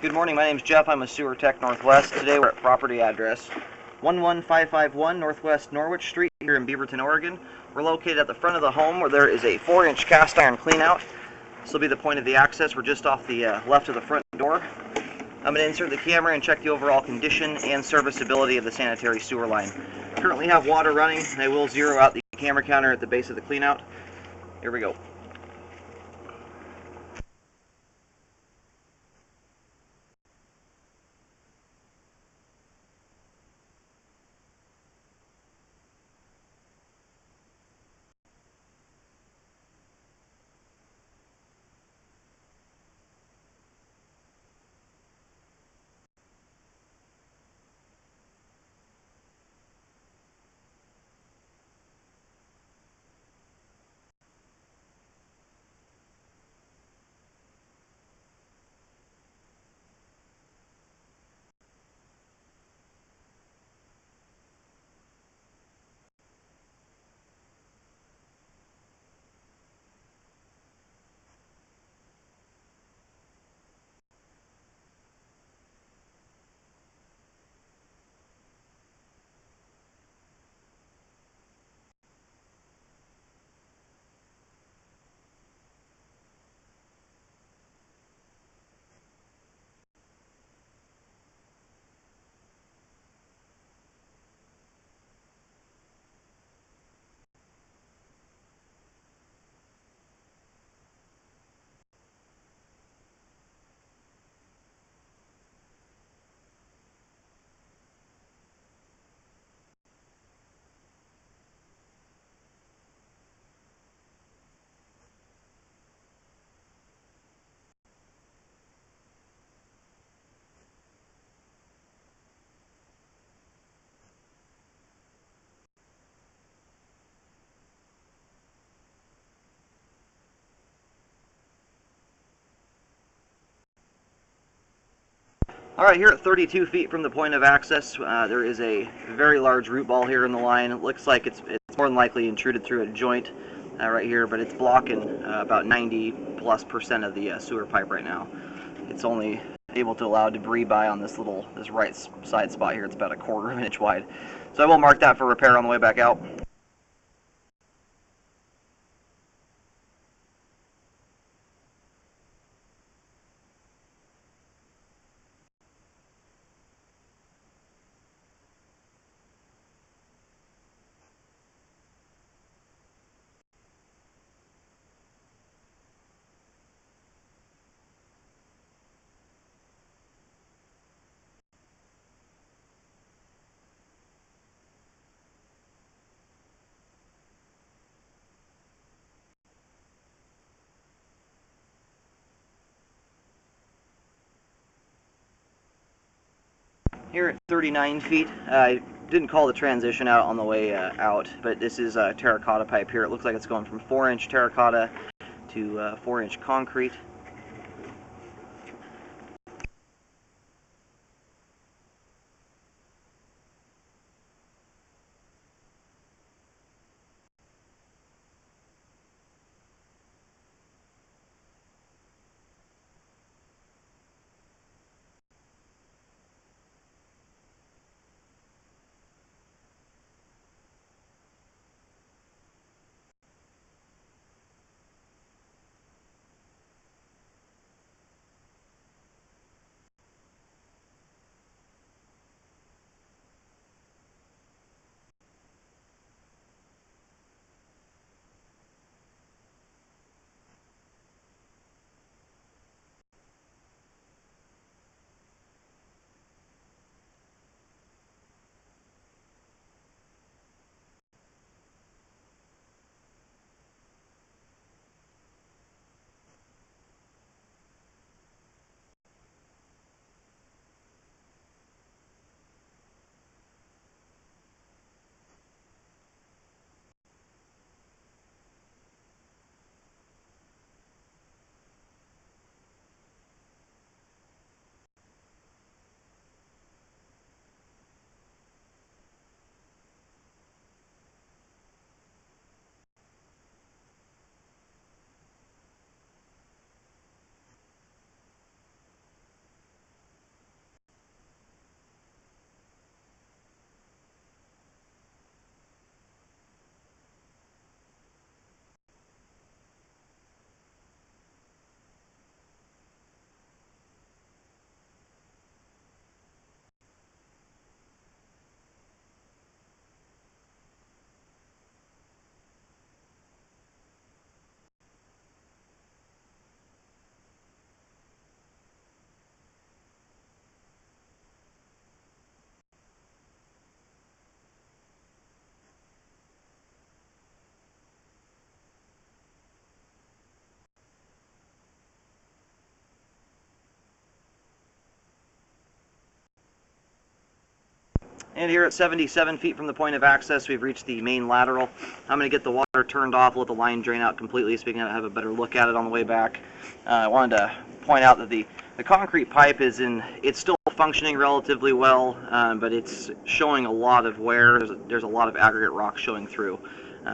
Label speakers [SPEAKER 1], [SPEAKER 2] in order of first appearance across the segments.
[SPEAKER 1] Good morning, my name is Jeff. I'm a sewer tech Northwest. Today we're at property address 11551 Northwest Norwich Street here in Beaverton, Oregon. We're located at the front of the home where there is a 4-inch cast iron cleanout. This will be the point of the access. We're just off the left of the front door. I'm going to insert the camera and check the overall condition and serviceability of the sanitary sewer line. Currently have water running. I will zero out the camera counter at the base of the cleanout. Here we go. Alright, here at 32 feet from the point of access, there is a very large root ball here in the line. It looks like it's more than likely intruded through a joint right here, but it's blocking about 90+% of the sewer pipe right now. It's only able to allow debris by on this right side spot here. It's about 1/4 of an inch wide. So I will mark that for repair on the way back out. Here at 39 feet, I didn't call the transition out on the way out, but this is a terracotta pipe here. It looks like it's going from 4-inch terracotta to 4-inch concrete. And here at 77 feet from the point of access, we've reached the main lateral. I'm going to get the water turned off, let the line drain out completely so we can have a better look at it on the way back. I wanted to point out that the concrete pipe it's still functioning relatively well, but it's showing a lot of wear. There's a lot of aggregate rock showing through.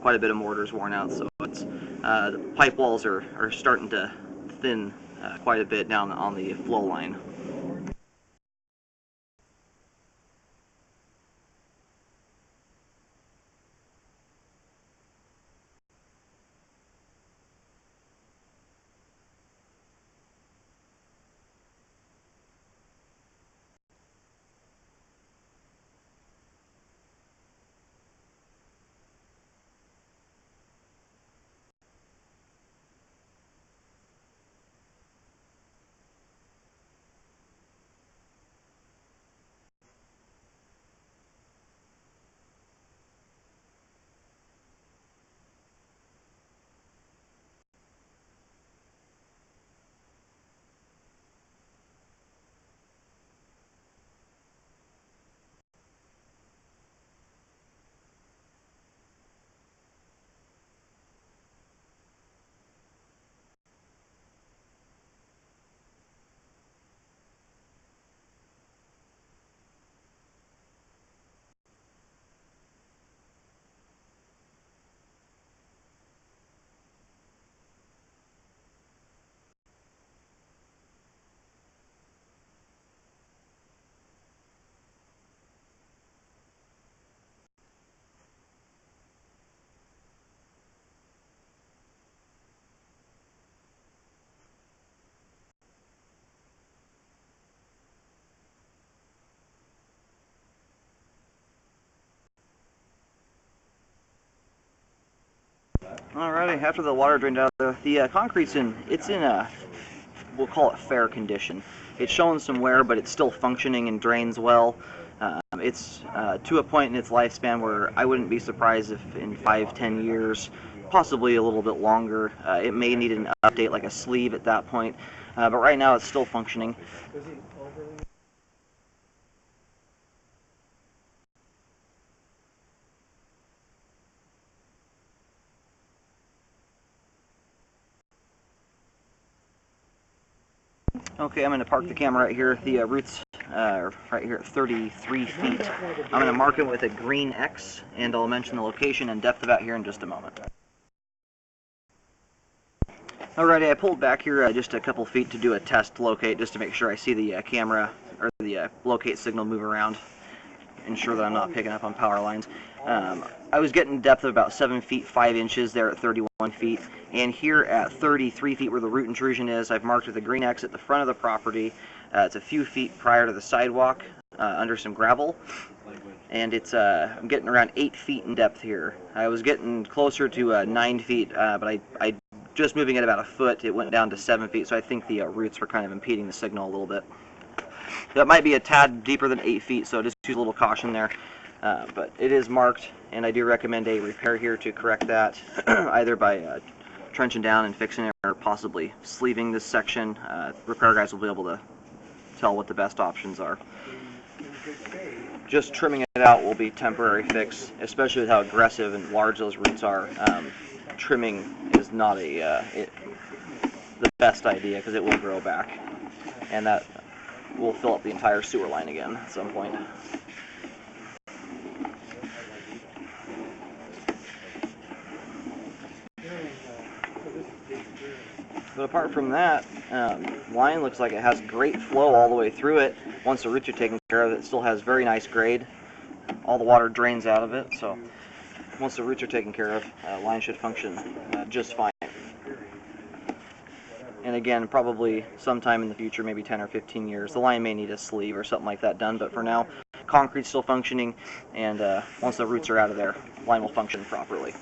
[SPEAKER 1] Quite a bit of mortar's worn out, so the pipe walls are starting to thin quite a bit down on the flow line. Alrighty, after the water drained out, the concrete's in a, we'll call it fair condition. It's showing some wear, but it's still functioning and drains well. It's to a point in its lifespan where I wouldn't be surprised if in 5-10 years, possibly a little bit longer, it may need an update like a sleeve at that point. But right now it's still functioning. Okay, I'm going to park the camera right here. The roots are right here at 33 feet. I'm going to mark it with a green X, and I'll mention the location and depth of that here in just a moment. Alrighty, I pulled back here just a couple feet to do a test locate, just to make sure I see the camera, or the locate signal move around, ensure that I'm not picking up on power lines. I was getting depth of about 7 feet 5 inches there at 31 feet, and here at 33 feet where the root intrusion is, I've marked with a green X at the front of the property. It's a few feet prior to the sidewalk, under some gravel, and I'm getting around 8 feet in depth here. I was getting closer to 9 feet, but I just moving it about a foot, it went down to 7 feet, so I think the roots were kind of impeding the signal a little bit. That might be a tad deeper than 8 feet, so just use a little caution there. But it is marked, and I do recommend a repair here to correct that, either by trenching down and fixing it, or possibly sleeving this section. Repair guys will be able to tell what the best options are. Just trimming it out will be a temporary fix, especially with how aggressive and large those roots are. Trimming is not the best idea, because it will grow back, and that will fill up the entire sewer line again at some point. But apart from that, line looks like it has great flow all the way through it. Once the roots are taken care of, it still has very nice grade. All the water drains out of it, so once the roots are taken care of, line should function just fine. And again, probably sometime in the future, maybe 10 or 15 years, the line may need a sleeve or something like that done, but for now, concrete's still functioning, and once the roots are out of there, line will function properly.